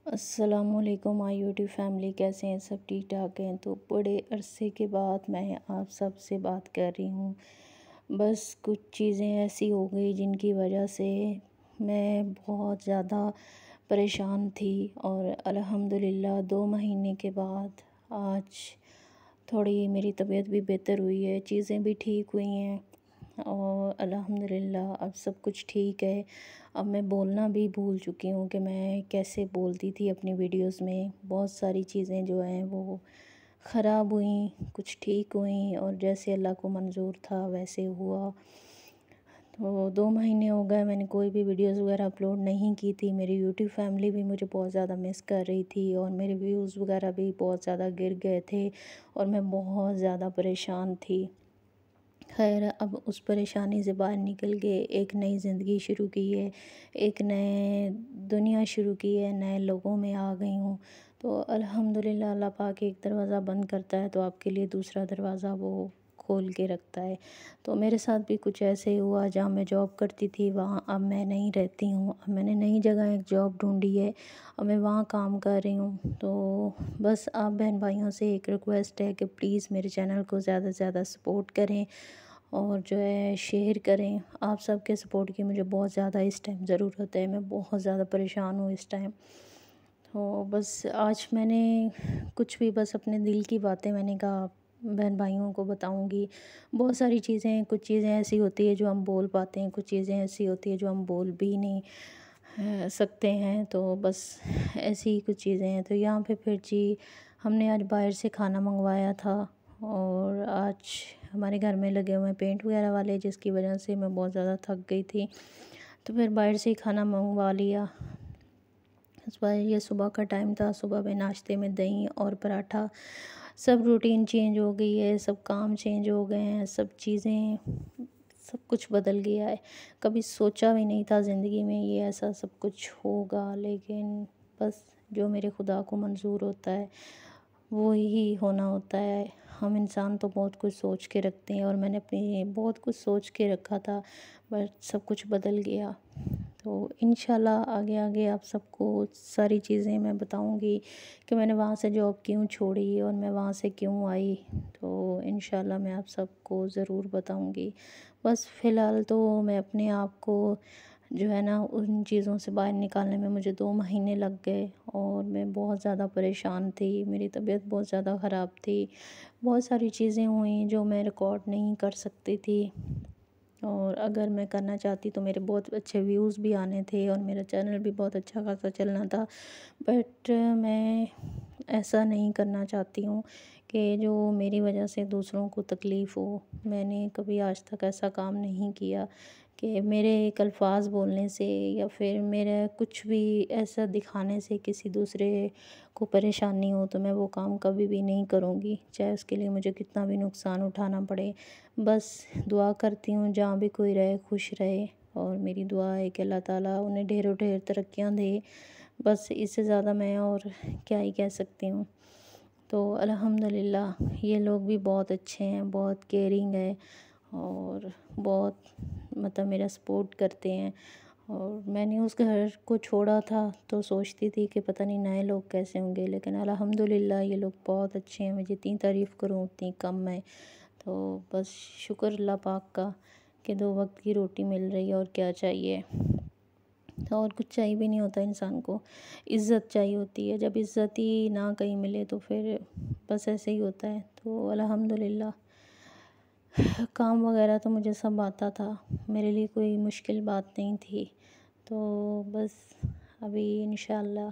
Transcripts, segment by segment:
अस्सलामुअलैकुम my YouTube family, कैसे हैं सब? ठीक ठाक हैं। तो बड़े अरसे के बाद मैं आप सब से बात कर रही हूँ। बस कुछ चीज़ें ऐसी हो गई जिनकी वजह से मैं बहुत ज़्यादा परेशान थी, और अल्हम्दुलिल्लाह 2 महीने के बाद आज थोड़ी मेरी तबीयत भी बेहतर हुई है, चीज़ें भी ठीक हुई हैं और अल्हम्दुलिल्लाह अब सब कुछ ठीक है। अब मैं बोलना भी भूल चुकी हूँ कि मैं कैसे बोलती थी अपनी वीडियोस में। बहुत सारी चीज़ें जो हैं वो ख़राब हुई, कुछ ठीक हुई और जैसे अल्लाह को मंज़ूर था वैसे हुआ। तो 2 महीने हो गए मैंने कोई भी वीडियोस वगैरह अपलोड नहीं की थी। मेरी यूट्यूब फैमिली भी मुझे बहुत ज़्यादा मिस कर रही थी और मेरे व्यूज़ वगैरह भी बहुत ज़्यादा गिर गए थे और मैं बहुत ज़्यादा परेशान थी। खैर, अब उस परेशानी से बाहर निकल के एक नई ज़िंदगी शुरू की है, एक नए दुनिया शुरू की है, नए लोगों में आ गई हूँ। तो अल्हम्दुलिल्लाह अल्लाह पाक एक दरवाज़ा बंद करता है तो आपके लिए दूसरा दरवाज़ा वो खोल के रखता है। तो मेरे साथ भी कुछ ऐसे ही हुआ। जहाँ मैं जॉब करती थी वहाँ अब मैं नहीं रहती हूँ। अब मैंने नई जगह एक जॉब ढूँढी है, अब मैं वहाँ काम कर रही हूँ। तो बस आप बहन भाइयों से एक रिक्वेस्ट है कि प्लीज़ मेरे चैनल को ज़्यादा से ज़्यादा सपोर्ट करें और जो है शेयर करें। आप सबके सपोर्ट की मुझे बहुत ज़्यादा इस टाइम ज़रूरत है। मैं बहुत ज़्यादा परेशान हूँ इस टाइम। तो बस आज मैंने कुछ भी बस अपने दिल की बातें मैंने कहा बहन भाइयों को बताऊंगी। बहुत सारी चीज़ें, कुछ चीज़ें ऐसी होती है जो हम बोल पाते हैं, कुछ चीज़ें ऐसी होती है जो हम बोल भी नहीं सकते हैं। तो बस ऐसी ही कुछ चीज़ें हैं। तो यहाँ पे फिर जी हमने आज बाहर से खाना मंगवाया था और आज हमारे घर में लगे हुए हैं पेंट वगैरह वाले, जिसकी वजह से मैं बहुत ज़्यादा थक गई थी। तो फिर बाहर से ही खाना मंगवा लिया। सुबह ये सुबह का टाइम था, सुबह में नाश्ते में दही और पराठा। सब रूटीन चेंज हो गई है, सब काम चेंज हो गए हैं, सब चीज़ें, सब कुछ बदल गया है। कभी सोचा भी नहीं था ज़िंदगी में ये ऐसा सब कुछ होगा, लेकिन बस जो मेरे खुदा को मंज़ूर होता है वो ही होना होता है। हम इंसान तो बहुत कुछ सोच के रखते हैं और मैंने अपनी बहुत कुछ सोच के रखा था, बट सब कुछ बदल गया। तो इंशाल्लाह आगे आगे आप सबको सारी चीज़ें मैं बताऊंगी कि मैंने वहाँ से जॉब क्यों छोड़ी और मैं वहाँ से क्यों आई। तो इंशाल्लाह मैं आप सबको ज़रूर बताऊंगी। बस फ़िलहाल तो मैं अपने आप को जो है ना उन चीज़ों से बाहर निकालने में मुझे 2 महीने लग गए और मैं बहुत ज़्यादा परेशान थी। मेरी तबीयत बहुत ज़्यादा ख़राब थी। बहुत सारी चीज़ें हुई जो मैं रिकॉर्ड नहीं कर सकती थी, और अगर मैं करना चाहती तो मेरे बहुत अच्छे व्यूज़ भी आने थे और मेरा चैनल भी बहुत अच्छा खासा चलना था। बट मैं ऐसा नहीं करना चाहती हूँ कि जो मेरी वजह से दूसरों को तकलीफ़ हो। मैंने कभी आज तक ऐसा काम नहीं किया कि मेरे एक अल्फाज बोलने से या फिर मेरा कुछ भी ऐसा दिखाने से किसी दूसरे को परेशानी हो, तो मैं वो काम कभी भी नहीं करूँगी, चाहे उसके लिए मुझे कितना भी नुकसान उठाना पड़े। बस दुआ करती हूँ जहाँ भी कोई रहे खुश रहे, और मेरी दुआ है कि अल्लाह ताला उन्हें ढेरों ढेर तरक्कियाँ दे। बस इससे ज़्यादा मैं और क्या ही कह सकती हूँ। तो अल्हम्दुलिल्लाह ये लोग भी बहुत अच्छे हैं, बहुत केयरिंग है और बहुत मतलब मेरा सपोर्ट करते हैं। और मैंने उस घर को छोड़ा था तो सोचती थी कि पता नहीं नए लोग कैसे होंगे, लेकिन अल्हम्दुलिल्लाह ये लोग बहुत अच्छे हैं। मैं जितनी तारीफ़ करूँ उतनी कम है। तो बस शुक्र अल्लाह पाक का कि 2 वक्त की रोटी मिल रही है, और क्या चाहिए। और कुछ चाहिए भी नहीं होता इंसान को, इज़्ज़त चाहिए होती है। जब इज़्ज़त ही ना कहीं मिले तो फिर बस ऐसे ही होता है। तो अल्हम्दुलिल्लाह काम वगैरह तो मुझे सब आता था, मेरे लिए कोई मुश्किल बात नहीं थी। तो बस अभी इंशाल्लाह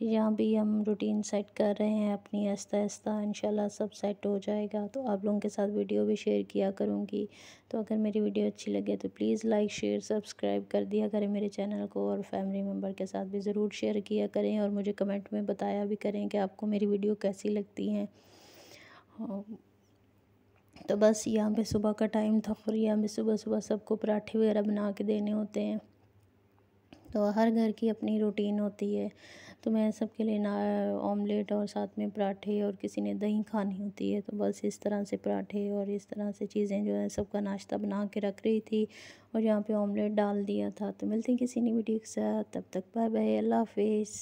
यहाँ भी हम रूटीन सेट कर रहे हैं अपनी, आहिस्ता आहिस्ता इंशाल्लाह सब सेट हो जाएगा। तो आप लोगों के साथ वीडियो भी शेयर किया करूँगी। तो अगर मेरी वीडियो अच्छी लगे तो प्लीज़ लाइक शेयर सब्सक्राइब कर दिया करें मेरे चैनल को, और फैमिली मेम्बर के साथ भी ज़रूर शेयर किया करें, और मुझे कमेंट में बताया भी करें कि आपको मेरी वीडियो कैसी लगती हैं। तो बस यहाँ पे सुबह का टाइम था और यहाँ पे सुबह सुबह सबको पराठे वगैरह बना के देने होते हैं। तो हर घर की अपनी रूटीन होती है। तो मैं सबके लिए ना ऑमलेट और साथ में पराठे, और किसी ने दही खानी होती है, तो बस इस तरह से पराठे और इस तरह से चीज़ें जो है सबका नाश्ता बना के रख रही थी, और यहाँ पे ऑमलेट डाल दिया था। तो मिलते हैं किसी नई वीडियो के साथ, तब तक बाय बाय, अल्लाह हाफिज़।